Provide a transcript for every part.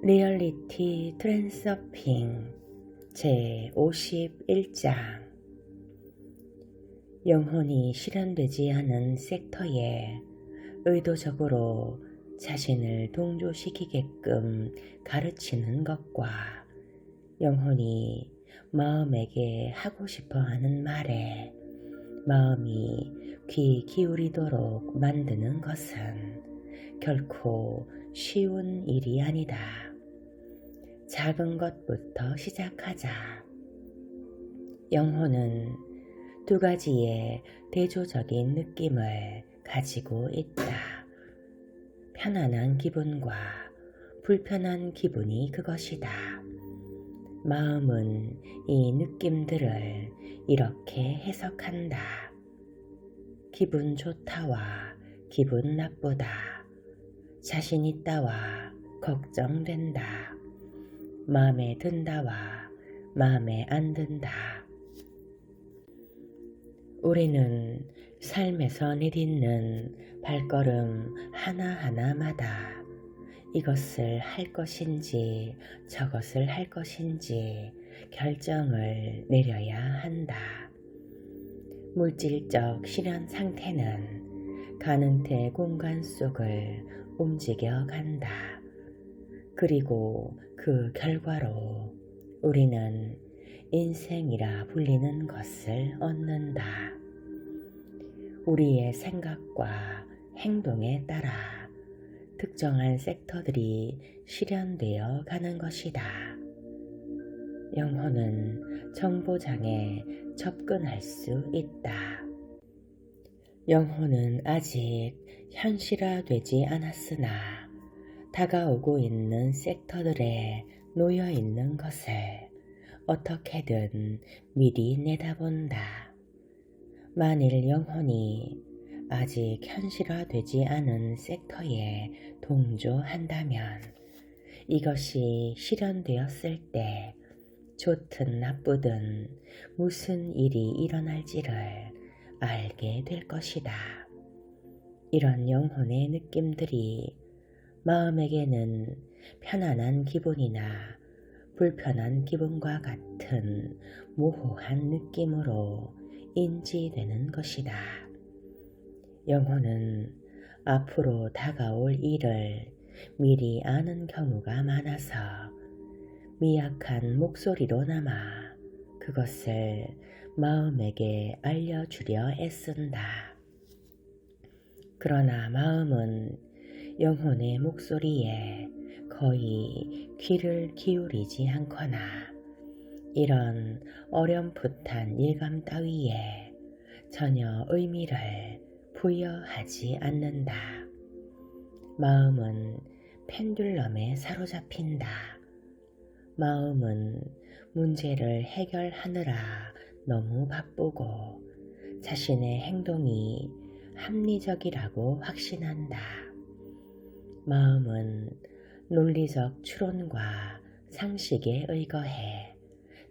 리얼리티 트랜서핑 제51장 영혼이 실현되지 않은 섹터에 의도적으로 자신을 동조시키게끔 가르치는 것과 영혼이 마음에게 하고 싶어 하는 말에 마음이 귀 기울이도록 만드는 것은 결코 쉬운 일이 아니다. 작은 것부터 시작하자. 영혼은 두 가지의 대조적인 느낌을 가지고 있다. 편안한 기분과 불편한 기분이 그것이다. 마음은 이 느낌들을 이렇게 해석한다. 기분 좋다와 기분 나쁘다. 자신 있다와 걱정된다. 마음에 든다와 마음에 안 든다. 우리는 삶에서 내딛는 발걸음 하나하나마다 이것을 할 것인지 저것을 할 것인지 결정을 내려야 한다. 물질적 실현 상태는 가능태 공간 속을 움직여 간다. 그리고 그 결과로 우리는 인생이라 불리는 것을 얻는다. 우리의 생각과 행동에 따라 특정한 섹터들이 실현되어 가는 것이다. 영혼은 정보장에 접근할 수 있다. 영혼은 아직 현실화되지 않았으나 다가오고 있는 섹터들에 놓여 있는 것을 어떻게든 미리 내다본다. 만일 영혼이 아직 현실화되지 않은 섹터에 동조한다면 이것이 실현되었을 때 좋든 나쁘든 무슨 일이 일어날지를 알게 될 것이다. 이런 영혼의 느낌들이 마음에게는 편안한 기분이나 불편한 기분과 같은 모호한 느낌으로 인지되는 것이다. 영혼은 앞으로 다가올 일을 미리 아는 경우가 많아서 미약한 목소리로나마 그것을 마음에게 알려주려 애쓴다. 그러나 마음은 영혼의 목소리에 거의 귀를 기울이지 않거나 이런 어렴풋한 예감 따위에 전혀 의미를 부여하지 않는다. 마음은 펜듈럼에 사로잡힌다. 마음은 문제를 해결하느라 너무 바쁘고 자신의 행동이 합리적이라고 확신한다. 마음은 논리적 추론과 상식에 의거해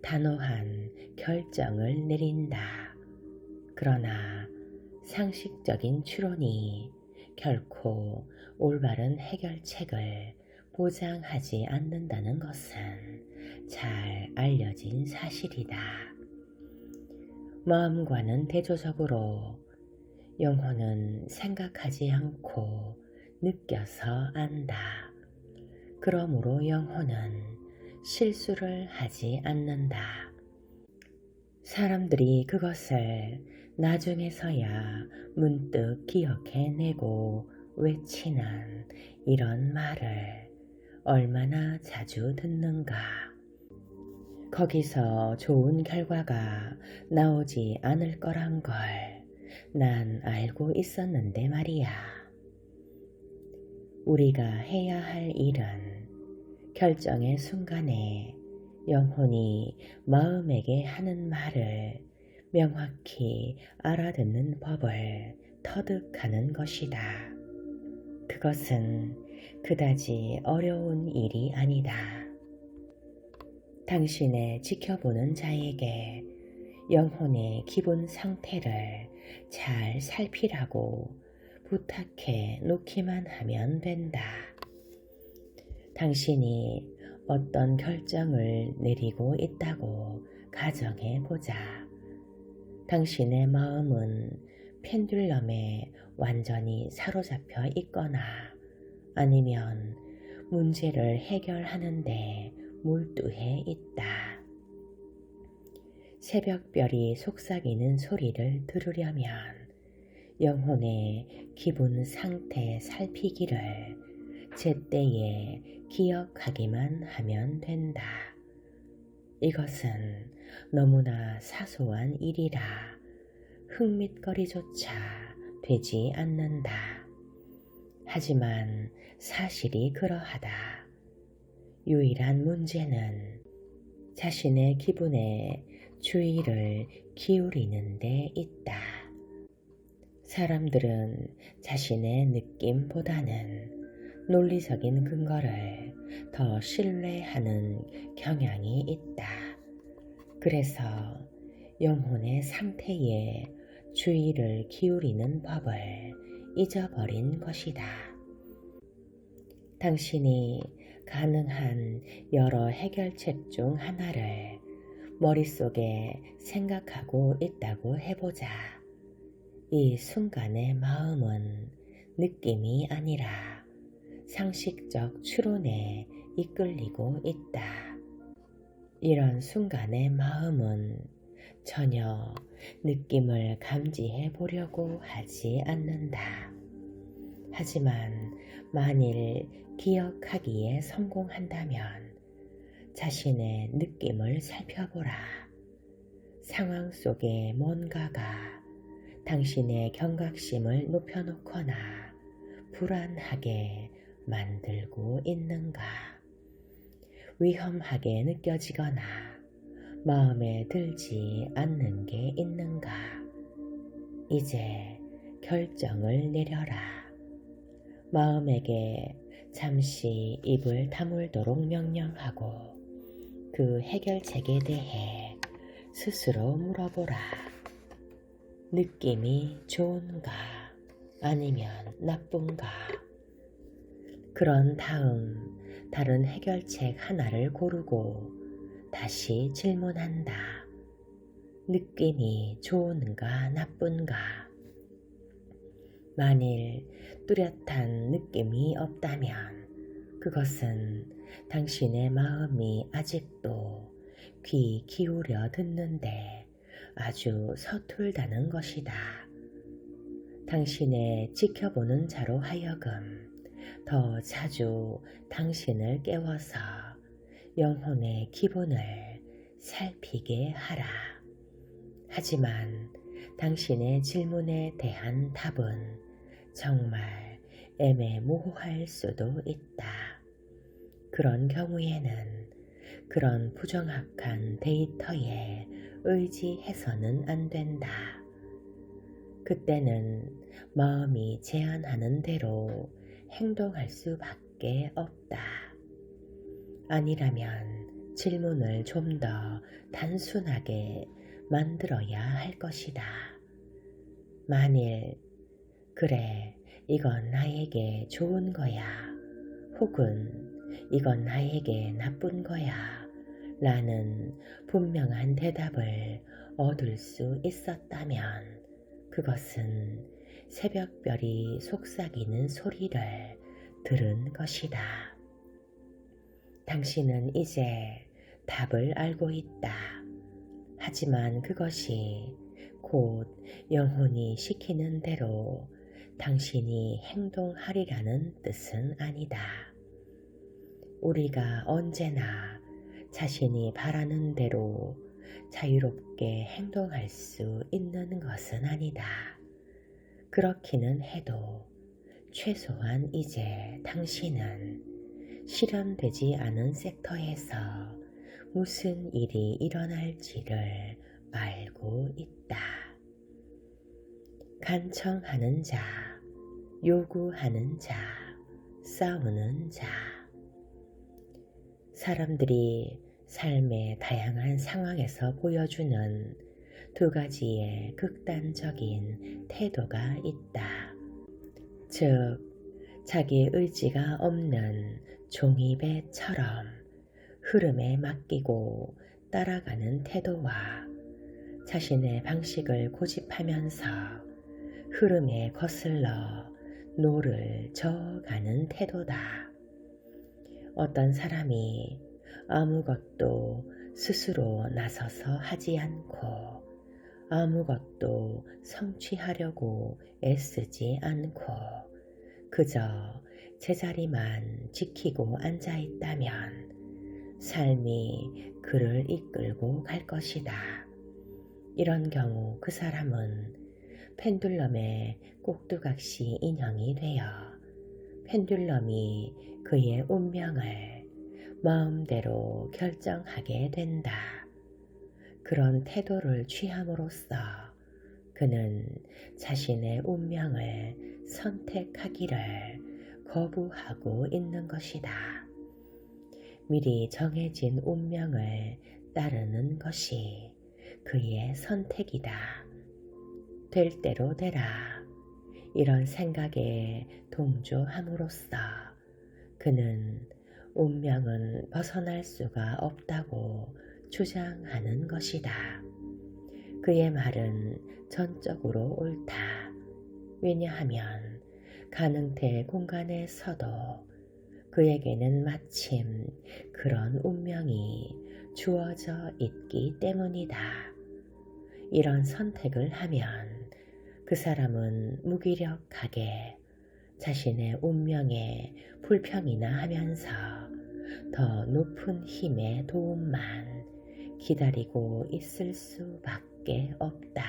단호한 결정을 내린다. 그러나 상식적인 추론이 결코 올바른 해결책을 보장하지 않는다는 것은 잘 알려진 사실이다. 마음과는 대조적으로 영혼은 생각하지 않고 느껴서 안다. 그러므로 영혼은 실수를 하지 않는다. 사람들이 그것을 나중에서야 문득 기억해내고 외치는 이런 말을 얼마나 자주 듣는가. 거기서 좋은 결과가 나오지 않을 거란 걸 난 알고 있었는데 말이야. 우리가 해야 할 일은 결정의 순간에 영혼이 마음에게 하는 말을 명확히 알아듣는 법을 터득하는 것이다. 그것은 그다지 어려운 일이 아니다. 당신의 지켜보는 자에게 영혼의 기본 상태를 잘 살피라고 부탁해 놓기만 하면 된다. 당신이 어떤 결정을 내리고 있다고 가정해 보자. 당신의 마음은 펜듈럼에 완전히 사로잡혀 있거나 아니면 문제를 해결하는데 몰두해 있다. 새벽별이 속삭이는 소리를 들으려면 영혼의 기분 상태 살피기를 제때에 기억하기만 하면 된다. 이것은 너무나 사소한 일이라 흥밋거리조차 되지 않는다. 하지만 사실이 그러하다. 유일한 문제는 자신의 기분에 주의를 기울이는 데 있다. 사람들은 자신의 느낌보다는 논리적인 근거를 더 신뢰하는 경향이 있다. 그래서 영혼의 상태에 주의를 기울이는 법을 잊어버린 것이다. 당신이 가능한 여러 해결책 중 하나를 머릿속에 생각하고 있다고 해보자. 이 순간의 마음은 느낌이 아니라 상식적 추론에 이끌리고 있다. 이런 순간의 마음은 전혀 느낌을 감지해 보려고 하지 않는다. 하지만 만일 기억하기에 성공한다면 자신의 느낌을 살펴보라. 상황 속에 뭔가가 당신의 경각심을 높여놓거나 불안하게 만들고 있는가? 위험하게 느껴지거나 마음에 들지 않는 게 있는가? 이제 결정을 내려라. 마음에게 잠시 입을 다물도록 명령하고 그 해결책에 대해 스스로 물어보라. 느낌이 좋은가 아니면 나쁜가? 그런 다음 다른 해결책 하나를 고르고 다시 질문한다. 느낌이 좋은가 나쁜가? 만일 뚜렷한 느낌이 없다면 그것은 당신의 마음이 아직도 귀 기울여 듣는데 아주 서툴다는 것이다. 당신의 지켜보는 자로 하여금 더 자주 당신을 깨워서 영혼의 기분을 살피게 하라. 하지만 당신의 질문에 대한 답은 정말 애매모호할 수도 있다. 그런 경우에는 그런 부정확한 데이터에 의지해서는 안 된다. 그때는 마음이 제안하는 대로 행동할 수밖에 없다. 아니라면 질문을 좀 더 단순하게 만들어야 할 것이다. 만일 그래, 이건 나에게 좋은 거야. 혹은 이건 나에게 나쁜 거야. 라는 분명한 대답을 얻을 수 있었다면 그것은 새벽별이 속삭이는 소리를 들은 것이다. 당신은 이제 답을 알고 있다. 하지만 그것이 곧 영혼이 시키는 대로 당신이 행동하리라는 뜻은 아니다. 우리가 언제나 자신이 바라는 대로 자유롭게 행동할 수 있는 것은 아니다. 그렇기는 해도 최소한 이제 당신은 실현되지 않은 섹터에서 무슨 일이 일어날지를 알고 있다. 간청하는 자, 요구하는 자, 싸우는 자. 사람들이 삶의 다양한 상황에서 보여주는 두 가지의 극단적인 태도가 있다. 즉, 자기 의지가 없는 종이배처럼 흐름에 맡기고 따라가는 태도와 자신의 방식을 고집하면서 흐름에 거슬러 노를 저어가는 태도다. 어떤 사람이 아무것도 스스로 나서서 하지 않고 아무것도 성취하려고 애쓰지 않고 그저 제자리만 지키고 앉아 있다면 삶이 그를 이끌고 갈 것이다. 이런 경우 그 사람은 펜듈럼의 꼭두각시 인형이 되어 펜듈럼이 그의 운명을 마음대로 결정하게 된다. 그런 태도를 취함으로써 그는 자신의 운명을 선택하기를 거부하고 있는 것이다. 미리 정해진 운명을 따르는 것이 그의 선택이다. 될 대로 되라. 이런 생각에 동조함으로써 그는 운명은 벗어날 수가 없다고 주장하는 것이다. 그의 말은 전적으로 옳다. 왜냐하면 가능태 공간에서도 그에게는 마침 그런 운명이 주어져 있기 때문이다. 이런 선택을 하면 그 사람은 무기력하게 자신의 운명에 불평이나 하면서 더 높은 힘의 도움만 기다리고 있을 수밖에 없다.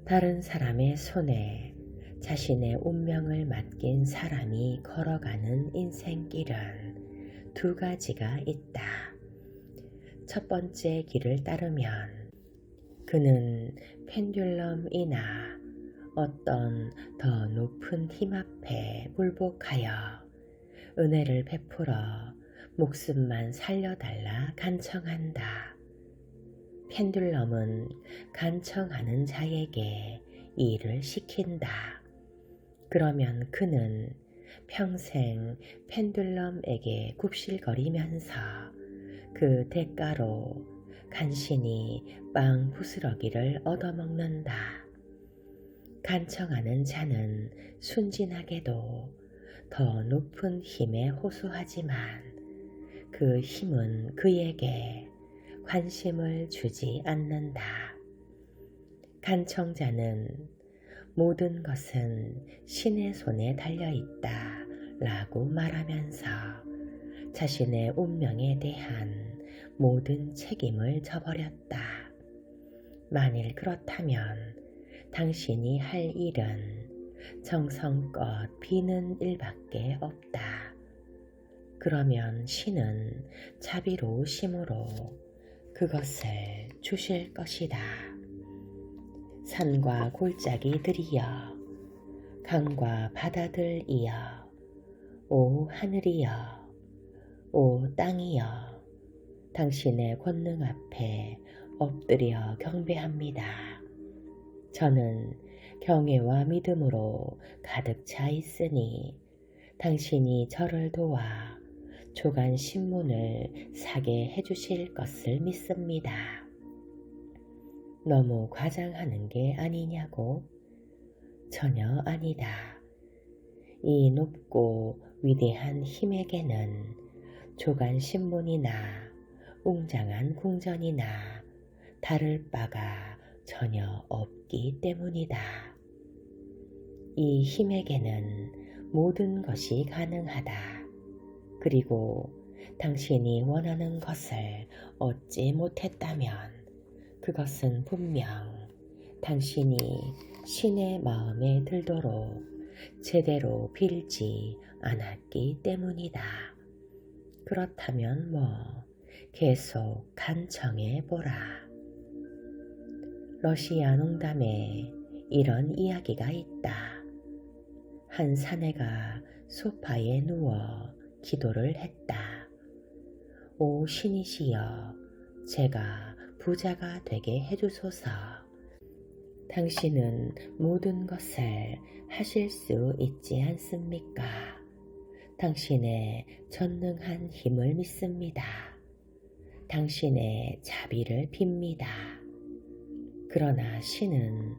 다른 사람의 손에 자신의 운명을 맡긴 사람이 걸어가는 인생길은 두 가지가 있다. 첫 번째 길을 따르면 그는 펜듈럼이나 어떤 더 높은 힘 앞에 굴복하여 은혜를 베풀어 목숨만 살려달라 간청한다. 펜듈럼은 간청하는 자에게 일을 시킨다. 그러면 그는 평생 펜듈럼에게 굽실거리면서 그 대가로 간신히 빵 부스러기를 얻어먹는다. 간청하는 자는 순진하게도 더 높은 힘에 호소하지만 그 힘은 그에게 관심을 주지 않는다. 간청자는 모든 것은 신의 손에 달려있다 라고 말하면서 자신의 운명에 대한 모든 책임을 져버렸다. 만일 그렇다면 당신이 할 일은 정성껏 비는 일밖에 없다. 그러면 신은 자비로우심으로 그것을 주실 것이다. 산과 골짜기들이여, 강과 바다들이여, 오 하늘이여, 오 땅이여, 당신의 권능 앞에 엎드려 경배합니다. 저는 경외와 믿음으로 가득 차 있으니 당신이 저를 도와 조간 신문을 사게 해주실 것을 믿습니다. 너무 과장하는 게 아니냐고? 전혀 아니다. 이 높고 위대한 힘에게는 조간 신문이나 웅장한 궁전이나 다를 바가 전혀 없기 때문이다. 이 힘에게는 모든 것이 가능하다. 그리고 당신이 원하는 것을 얻지 못했다면 그것은 분명 당신이 신의 마음에 들도록 제대로 빌지 않았기 때문이다. 그렇다면 계속 간청해 보라. 러시아 농담에 이런 이야기가 있다. 한 사내가 소파에 누워 기도를 했다. 오 신이시여, 제가 부자가 되게 해주소서. 당신은 모든 것을 하실 수 있지 않습니까? 당신의 전능한 힘을 믿습니다. 당신의 자비를 빕니다. 그러나 신은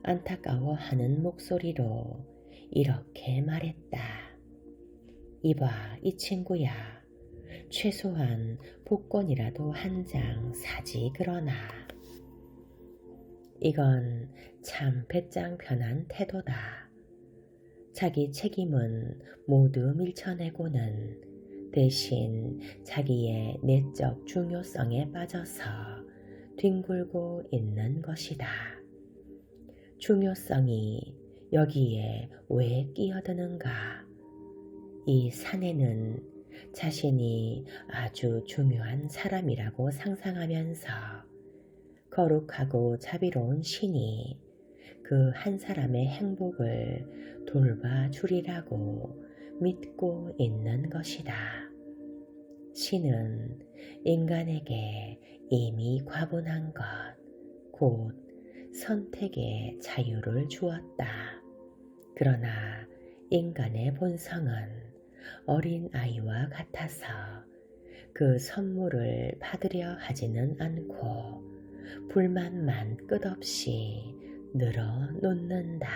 안타까워하는 목소리로 이렇게 말했다. 이봐, 이 친구야. 최소한 복권이라도 한 장 사지 그러나. 이건 참 배짱 편한 태도다. 자기 책임은 모두 밀쳐내고는 대신 자기의 내적 중요성에 빠져서 뒹굴고 있는 것이다. 중요성이 여기에 왜 끼어드는가? 이 사내는 자신이 아주 중요한 사람이라고 상상하면서 거룩하고 자비로운 신이 그 한 사람의 행복을 돌봐주리라고 믿고 있는 것이다. 신은 인간에게 이미 과분한 것, 곧 선택의 자유를 주었다. 그러나 인간의 본성은 어린 아이와 같아서 그 선물을 받으려 하지는 않고 불만만 끝없이 늘어놓는다.